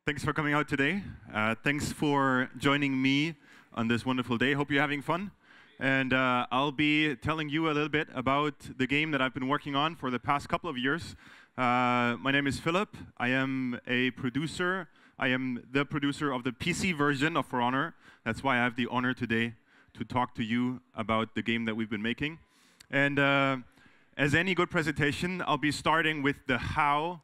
Thanks for coming out today. Thanks for joining me on this wonderful day. Hope you're having fun. And I'll be telling you a little bit about the game that I've been working on for the past couple of years. My name is Philip. I am a producer. I am the producer of the PC version of For Honor. That's why I have the honor today to talk to you about the game that we've been making. And as any good presentation, I'll be starting with the how.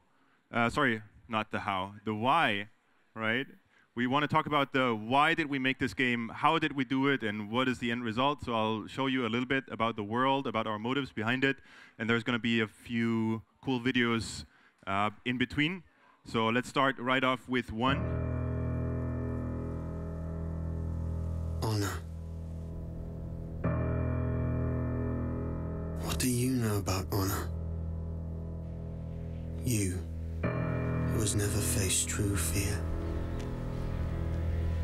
Sorry, not the how, the why, right? We want to talk about the why did we make this game, how did we do it, and what is the end result. So I'll show you a little bit about the world, about our motives behind it, and there's going to be a few cool videos in between. So let's start right off with one. Honor. What do you know about honor? You, who has never faced true fear.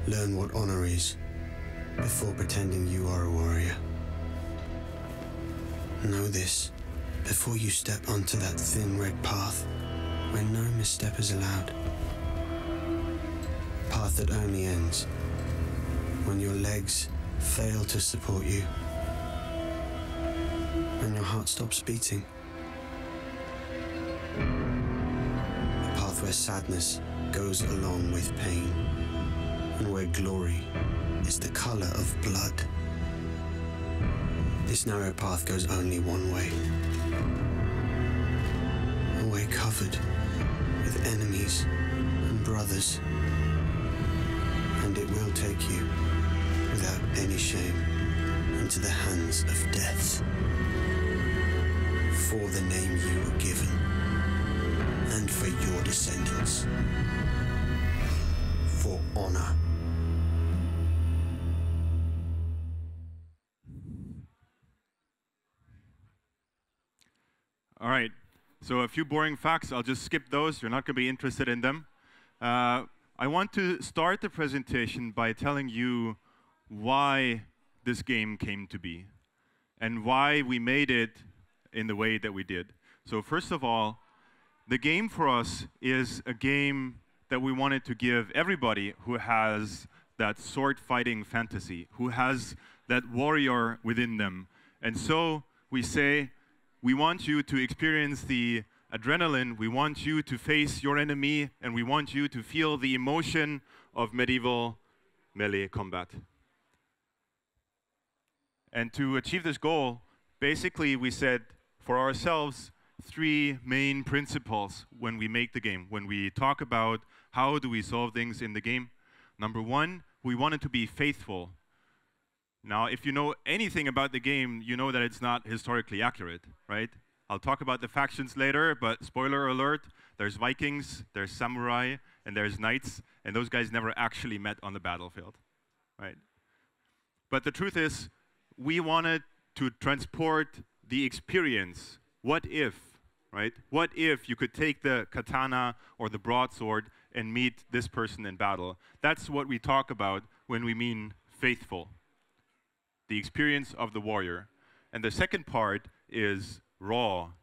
Learn what honor is before pretending you are a warrior. Know this before you step onto that thin red path where no misstep is allowed. Path that only ends when your legs fail to support you, when your heart stops beating. A path where sadness goes along with pain, and where glory is the color of blood. This narrow path goes only one way. A way covered with enemies and brothers. And it will take you, without any shame, into the hands of death. For the name you were given, and for your descendants. For honor. All right, so a few boring facts. I'll just skip those. You're not going to be interested in them. I want to start the presentation by telling you why this game came to be and why we made it in the way that we did. So first of all, the game for us is a game that we wanted to give everybody who has that sword fighting fantasy, who has that warrior within them. And so we say, we want you to experience the adrenaline, we want you to face your enemy, and we want you to feel the emotion of medieval melee combat. And to achieve this goal, basically we said for ourselves three main principles when we make the game, when we talk about how do we solve things in the game. Number one, we wanted to be faithful. Now, if you know anything about the game, you know that it's not historically accurate, right? I'll talk about the factions later, but spoiler alert, there's Vikings, there's samurai, and there's knights, and those guys never actually met on the battlefield, right? But the truth is, we wanted to transport the experience. What if, right? What if you could take the katana or the broadsword and meet this person in battle? That's what we talk about when we mean faithful. The experience of the warrior. And the second part is raw.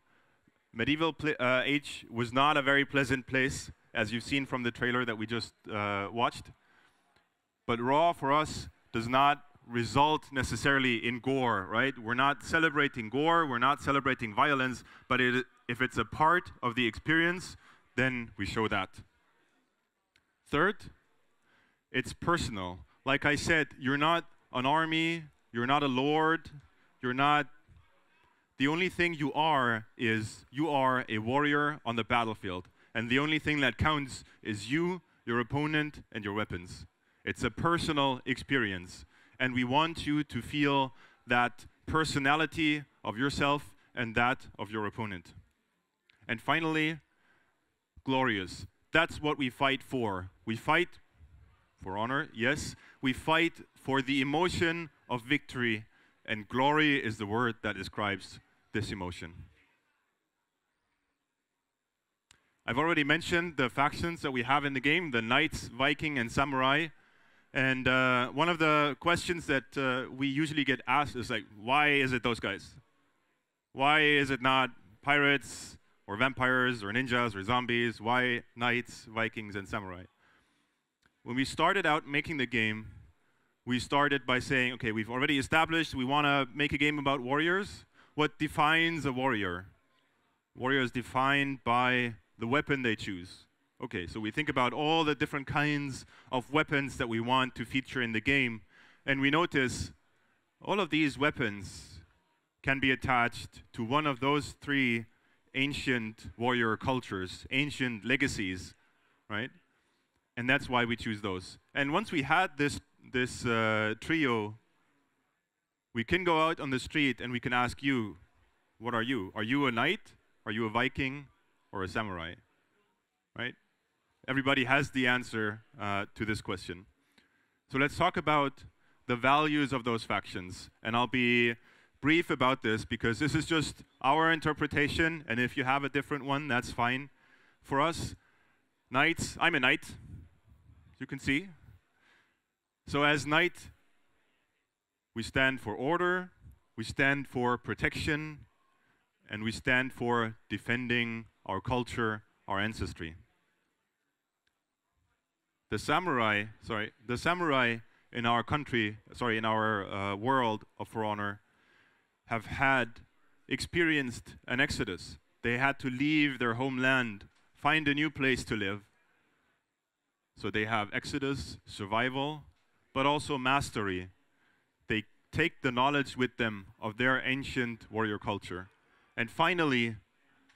Medieval age was not a very pleasant place, as you've seen from the trailer that we just watched. But raw for us does not result necessarily in gore, right? We're not celebrating gore, we're not celebrating violence, but if it's a part of the experience, then we show that. Third, it's personal. Like I said, you're not an army, you're not a lord, you're not. The only thing you are is you are a warrior on the battlefield. And the only thing that counts is you, your opponent, and your weapons. It's a personal experience. And we want you to feel that personality of yourself and that of your opponent. And finally, glorious. That's what we fight for. We fight for honor, yes. We fight for the emotion of victory, and glory is the word that describes this emotion. I've already mentioned the factions that we have in the game, the knights, Viking, and samurai. And one of the questions that we usually get asked is like, why is it those guys? Why is it not pirates or vampires or ninjas or zombies? Why knights, Vikings, and samurai? when we started out making the game, we started by saying, okay, we've already established we want to make a game about warriors. What defines a warrior? Warrior is defined by the weapon they choose. Okay, so we think about all the different kinds of weapons that we want to feature in the game, and we notice all of these weapons can be attached to one of those three ancient warrior cultures, ancient legacies, right? And that's why we choose those. And once we had this trio, we can go out on the street and we can ask you, what are you? Are you a knight? Are you a Viking? Or a samurai? Right? Everybody has the answer to this question. So let's talk about the values of those factions. And I'll be brief about this because this is just our interpretation, and if you have a different one, that's fine. For us, knights, I'm a knight, as you can see. So as knight, we stand for order, we stand for protection, and we stand for defending our culture, our ancestry. The samurai in our country, in our world of For Honor, have experienced an exodus. They had to leave their homeland, find a new place to live. So they have exodus, survival, but also mastery. They take the knowledge with them of their ancient warrior culture. And finally,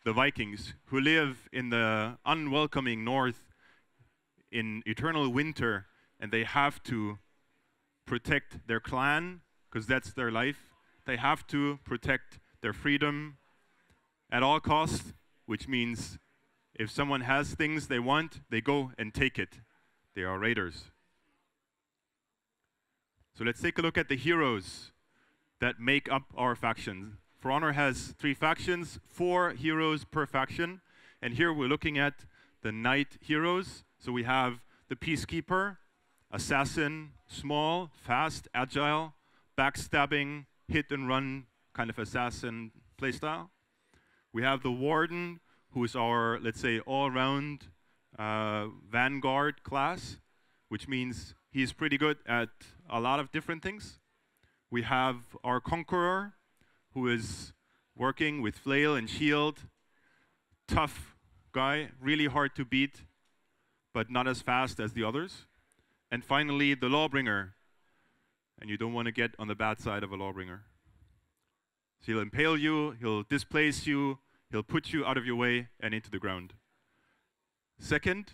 the Vikings, who live in the unwelcoming north in eternal winter, and they have to protect their clan, because that's their life. They have to protect their freedom at all costs, which means if someone has things they want, they go and take it. They are raiders. So let's take a look at the heroes that make up our faction. For Honor has 3 factions, 4 heroes per faction. And here we're looking at the knight heroes. So we have the peacekeeper, assassin, small, fast, agile, backstabbing, hit and run kind of assassin playstyle. We have the warden, who is our, let's say, all-round vanguard class, which means he's pretty good at a lot of different things. We have our conqueror, who is working with flail and shield. Tough guy, really hard to beat, but not as fast as the others. And finally, the lawbringer. And you don't want to get on the bad side of a lawbringer. So he'll impale you, he'll displace you, he'll put you out of your way and into the ground. Second,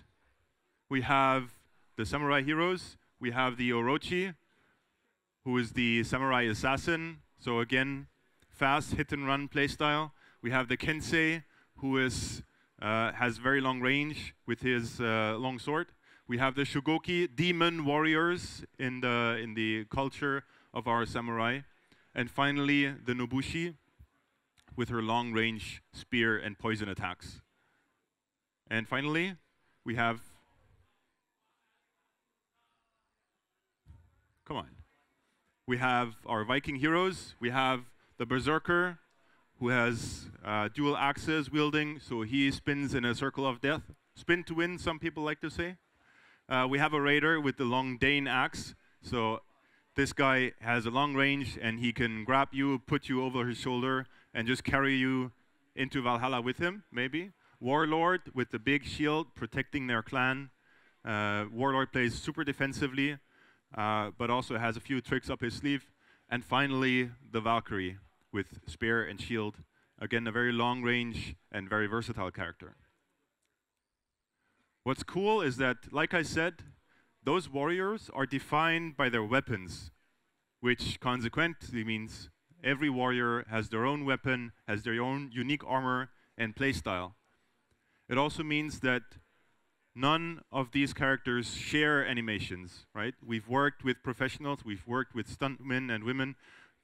we have the samurai heroes. We have the Orochi, who is the samurai assassin. So again, fast hit and run playstyle. We have the Kensei, who is has very long range with his long sword. We have the Shugoki, demon warriors in the culture of our samurai. And finally, the Nobushi, with her long range spear and poison attacks. And finally, we have, we have our Viking heroes. We have the Berserker, who has dual axes wielding, so he spins in a circle of death. Spin to win, some people like to say. We have a raider with the long Dane axe. So this guy has a long range, and he can grab you, put you over his shoulder, and just carry you into Valhalla with him, maybe. Warlord with the big shield protecting their clan. Warlord plays super defensively, but also has a few tricks up his sleeve. And finally, the Valkyrie with spear and shield. Again, a very long range and very versatile character. What's cool is that, like I said, those warriors are defined by their weapons, which consequently means every warrior has their own weapon, has their own unique armor and playstyle. It also means that none of these characters share animations, right? We've worked with professionals, we've worked with stuntmen and women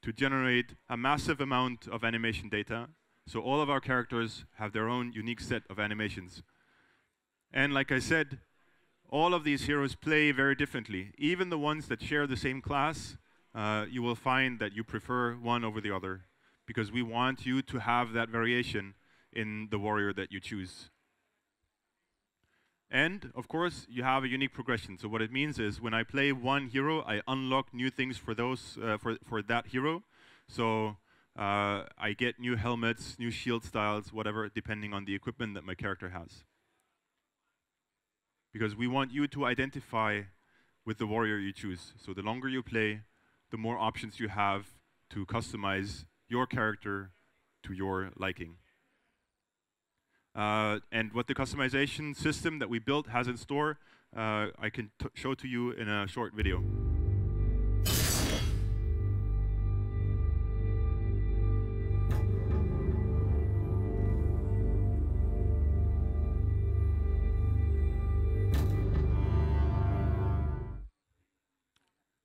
to generate a massive amount of animation data. So all of our characters have their own unique set of animations. And like I said, all of these heroes play very differently. Even the ones that share the same class, you will find that you prefer one over the other, because we want you to have that variation in the warrior that you choose. And of course, you have a unique progression. So what it means is when I play one hero, I unlock new things for those for that hero. So I get new helmets, new shield styles, whatever, depending on the equipment that my character has. Because we want you to identify with the warrior you choose. So the longer you play, the more options you have to customize your character to your liking. And what the customization system that we built has in store, I can show to you in a short video.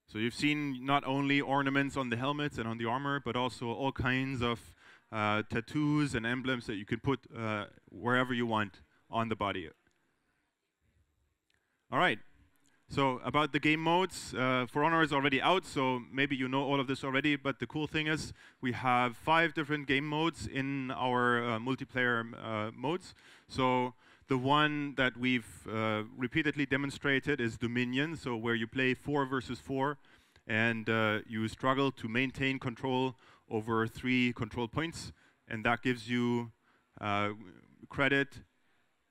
So you've seen not only ornaments on the helmets and on the armor, but also all kinds of tattoos and emblems that you can put wherever you want on the body. All right. So about the game modes, For Honor is already out, so maybe you know all of this already, but the cool thing is we have 5 different game modes in our multiplayer modes. So the one that we've repeatedly demonstrated is Dominion, so where you play 4 versus 4, and you struggle to maintain control over 3 control points, and that gives you credit,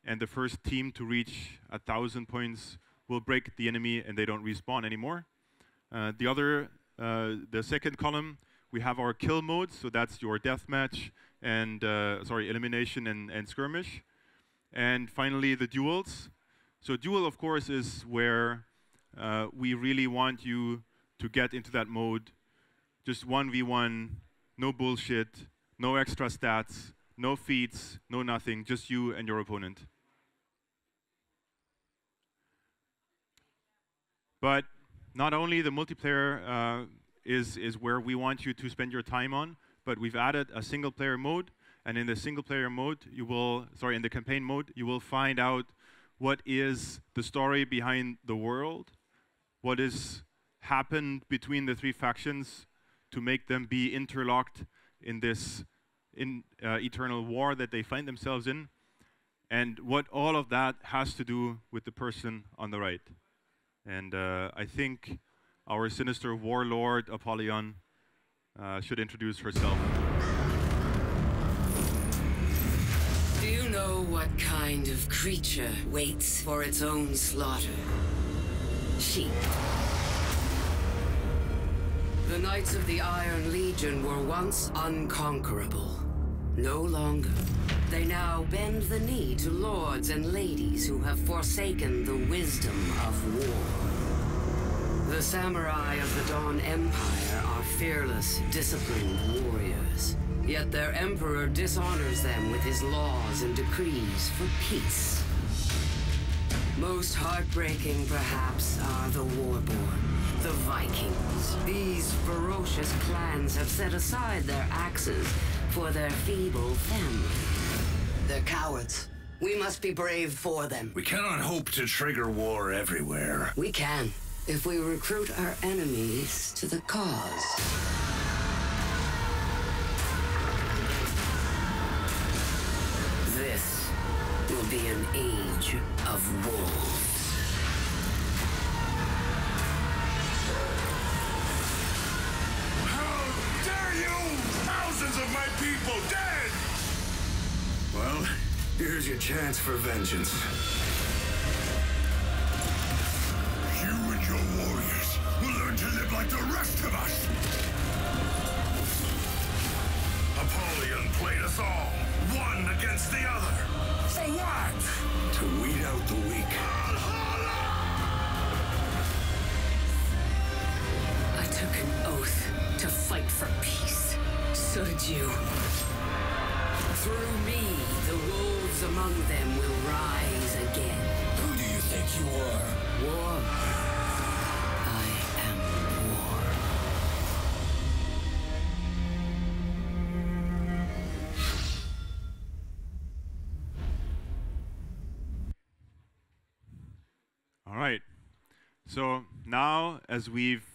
and the first team to reach 1,000 points will break the enemy and they don't respawn anymore. The second column, we have our kill modes, so that's your deathmatch and elimination and skirmish. And finally, the duels. So duel, of course, is where we really want you to get into that mode. Just 1v1, no bullshit, no extra stats, no feats, no nothing, just you and your opponent. But not only the multiplayer is where we want you to spend your time on, but we've added a single player mode. And in the single player mode, in the campaign mode, you will find out what is the story behind the world, what has happened between the 3 factions to make them be interlocked in this eternal war that they find themselves in, and what all of that has to do with the person on the right. And I think our sinister warlord, Apollyon, should introduce herself. Do you know what kind of creature waits for its own slaughter? Sheep. The Knights of the Iron Legion were once unconquerable. No longer. They now bend the knee to lords and ladies who have forsaken the wisdom of war. The samurai of the Dawn Empire are fearless, disciplined warriors. Yet their emperor dishonors them with his laws and decrees for peace. Most heartbreaking, perhaps, are the Warborn, the Vikings. These ferocious clans have set aside their axes for their feeble family. They're cowards. We must be brave for them. We cannot hope to trigger war everywhere. We can, if we recruit our enemies to the cause. This will be an age of wolves. How dare you! Thousands of my people dead! Well, here's your chance for vengeance. You and your warriors will learn to live like the rest of us. Apollyon played us all, one against the other. For what? To weed out the weak. I took an oath to fight for peace. So did you. Through me, the wolves among them will rise again. Who do you think you are? War. I am war. All right. So now, as we've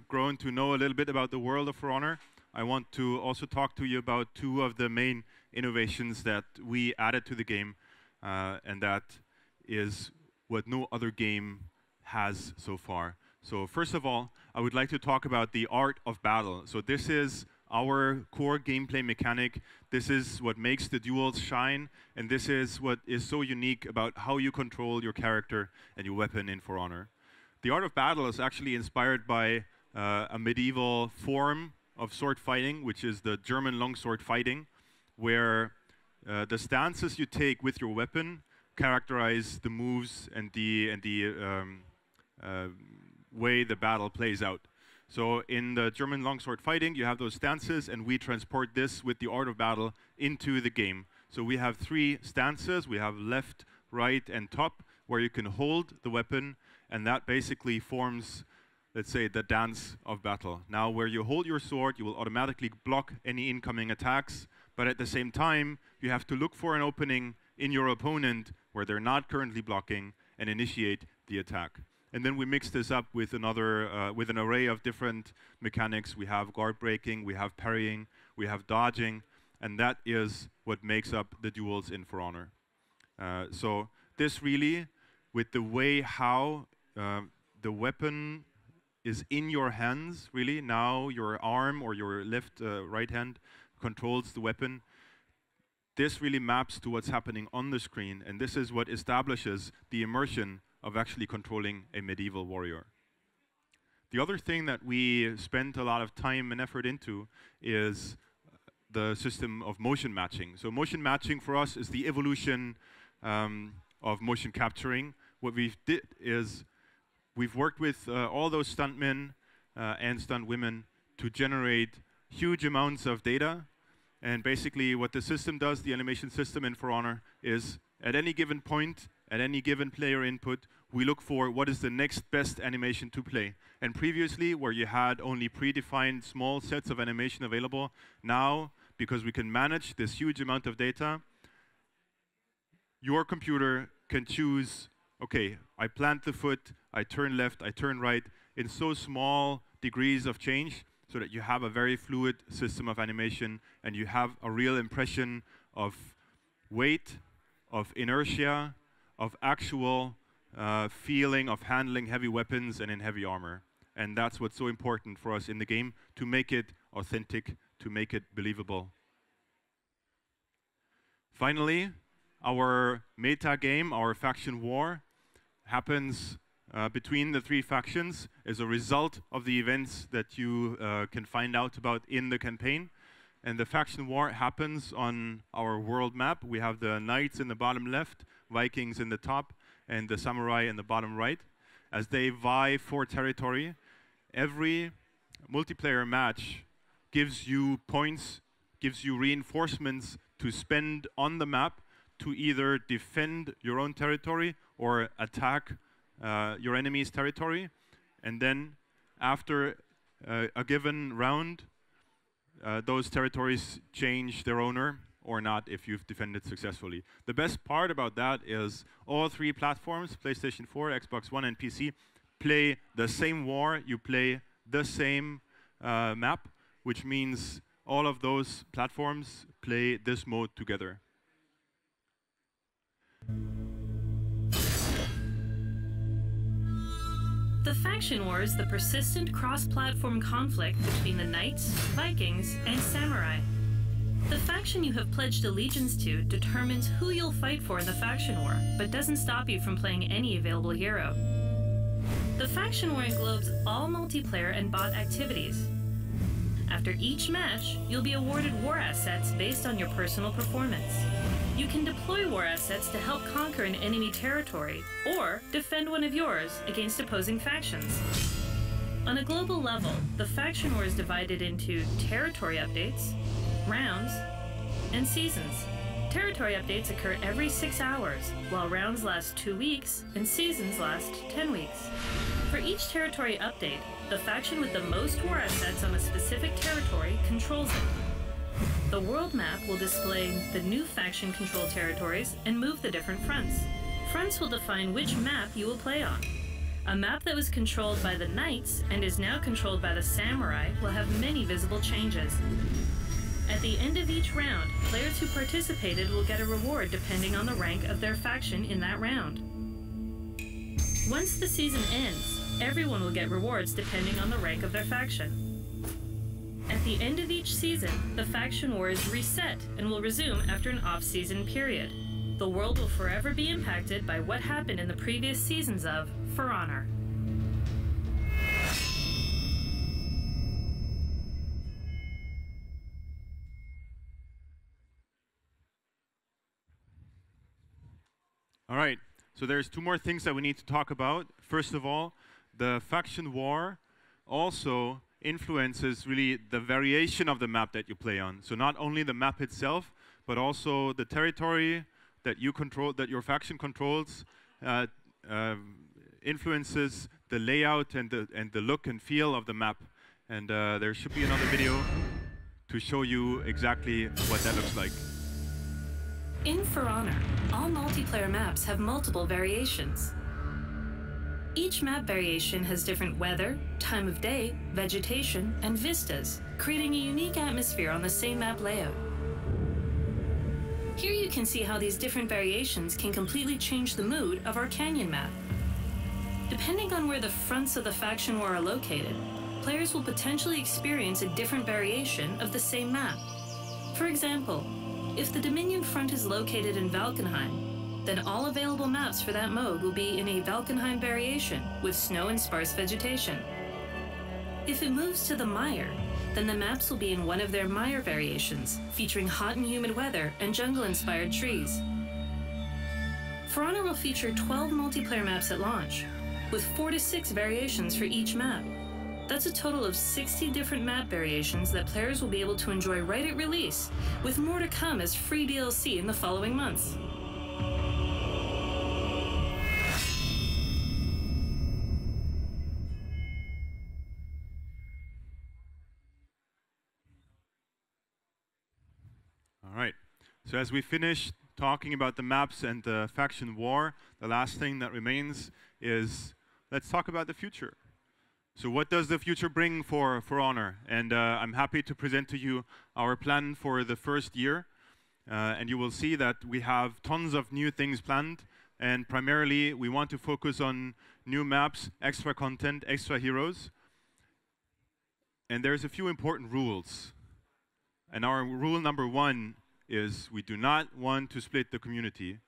grown to know a little bit about the world of For Honor, I want to also talk to you about 2 of the main innovations that we added to the game, and that is what no other game has so far. So first of all, I would like to talk about the art of battle. So this is our core gameplay mechanic. This is what makes the duels shine, and this is what is so unique about how you control your character and your weapon in For Honor. The art of battle is actually inspired by a medieval form of sword fighting, which is the German longsword fighting, where the stances you take with your weapon characterize the moves and the way the battle plays out. So in the German longsword fighting, you have those stances, and we transport this with the art of battle into the game. So we have 3 stances. We have left, right, and top, where you can hold the weapon, and that basically forms, let's say, the dance of battle. Now, where you hold your sword, you will automatically block any incoming attacks, but at the same time, you have to look for an opening in your opponent where they're not currently blocking and initiate the attack. And then we mix this up with with an array of different mechanics. We have guard breaking, we have parrying, we have dodging, and that is what makes up the duels in For Honor. So this really, with the way how the weapon is in your hands, really, now your arm or your left, right hand controls the weapon. This really maps to what's happening on the screen, and this is what establishes the immersion of actually controlling a medieval warrior. The other thing that we spent a lot of time and effort into is the system of motion matching. So motion matching for us is the evolution of motion capturing. What we've did is we've worked with all those stuntmen and stuntwomen to generate huge amounts of data. And basically what the system does, the animation system in For Honor, is at any given point, at any given player input, we look for what is the next best animation to play. And previously, where you had only predefined small sets of animation available, now, because we can manage this huge amount of data, your computer can choose, okay, I plant the foot, I turn left, I turn right, in so small degrees of change, so that you have a very fluid system of animation, and you have a real impression of weight, of inertia, of actual feeling of handling heavy weapons and in heavy armor. And that's what's so important for us in the game, to make it authentic, to make it believable. Finally, our meta game, our faction war, happens between the 3 factions as a result of the events that you can find out about in the campaign. And the faction war happens on our world map. We have the knights in the bottom left, Vikings in the top, and the samurai in the bottom right. As they vie for territory, every multiplayer match gives you points, gives you reinforcements to spend on the map to either defend your own territory or attack your enemy's territory. And then after a given round, those territories change their owner or not if you've defended successfully. The best part about that is all 3 platforms, PlayStation 4, Xbox One, and PC, play the same war. You play the same map, which means all of those platforms play this mode together. The faction war is the persistent cross-platform conflict between the knights, Vikings, and samurai. The faction you have pledged allegiance to determines who you'll fight for in the faction war, but doesn't stop you from playing any available hero. The faction war englobes all multiplayer and bot activities. After each match, you'll be awarded war assets based on your personal performance. You can deploy war assets to help conquer an enemy territory, or defend one of yours against opposing factions. On a global level, the faction war is divided into territory updates, rounds, and seasons. Territory updates occur every 6 hours, while rounds last 2 weeks and seasons last 10 weeks. For each territory update, the faction with the most war assets on a specific territory controls it. The world map will display the new faction-controlled territories and move the different fronts. Fronts will define which map you will play on. A map that was controlled by the knights and is now controlled by the samurai will have many visible changes. At the end of each round, players who participated will get a reward depending on the rank of their faction in that round. Once the season ends, everyone will get rewards depending on the rank of their faction. At the end of each season, the faction war is reset and will resume after an off-season period. The world will forever be impacted by what happened in the previous seasons of For Honor. All right, so there's two more things that we need to talk about. First of all, the faction war also influences really the variation of the map that you play on. So not only the map itself, but also the territory that you control, that your faction controls, influences the layout and the look and feel of the map. And there should be another video to show you exactly what that looks like. In For Honor, all multiplayer maps have multiple variations. Each map variation has different weather, time of day, vegetation, and vistas, creating a unique atmosphere on the same map layout. Here you can see how these different variations can completely change the mood of our canyon map. Depending on where the fronts of the faction war are located, players will potentially experience a different variation of the same map. For example, if the Dominion front is located in Valkenheim, then all available maps for that mode will be in a Valkenheim variation with snow and sparse vegetation. If it moves to the Mire, then the maps will be in one of their Mire variations, featuring hot and humid weather and jungle-inspired trees. For Honor will feature 12 multiplayer maps at launch, with 4 to 6 variations for each map. That's a total of 60 different map variations that players will be able to enjoy right at release, with more to come as free DLC in the following months. All right, so as we finish talking about the maps and the faction war, the last thing that remains is let's talk about the future. So what does the future bring for Honor? And I'm happy to present to you our plan for the first year. And you will see that we have tons of new things planned. And primarily, we want to focus on new maps, extra content, extra heroes. And there's a few important rules. And our rule number 1 is we do not want to split the community.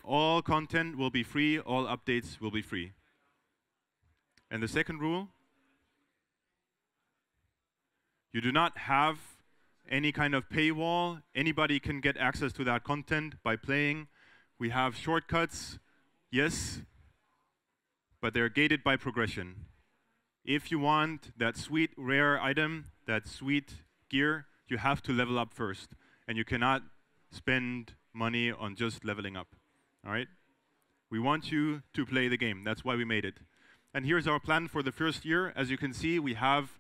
All content will be free, all updates will be free. And the second rule, you do not have any kind of paywall. Anybody can get access to that content by playing. We have shortcuts, yes, but they're gated by progression. If you want that sweet rare item, that sweet gear, you have to level up first. And you cannot spend money on just leveling up, all right? We want you to play the game. That's why we made it. And here's our plan for the first year. As you can see, we have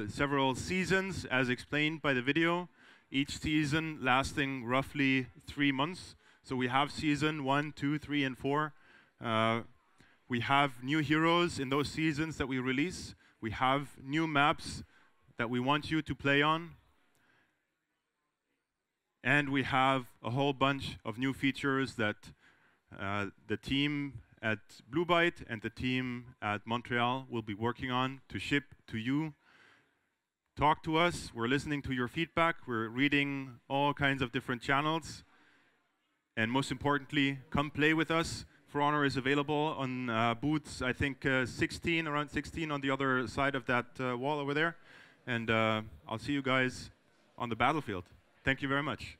several seasons, as explained by the video, each season lasting roughly 3 months. So we have season 1, 2, 3, and 4. We have new heroes in those seasons that we release. We have new maps that we want you to play on. And we have a whole bunch of new features that the team at Blue Byte and the team at Montreal will be working on to ship to you. Talk to us. We're listening to your feedback. We're reading all kinds of different channels. And most importantly, come play with us. For Honor is available on booths, I think 16, around 16 on the other side of that wall over there. And I'll see you guys on the battlefield. Thank you very much.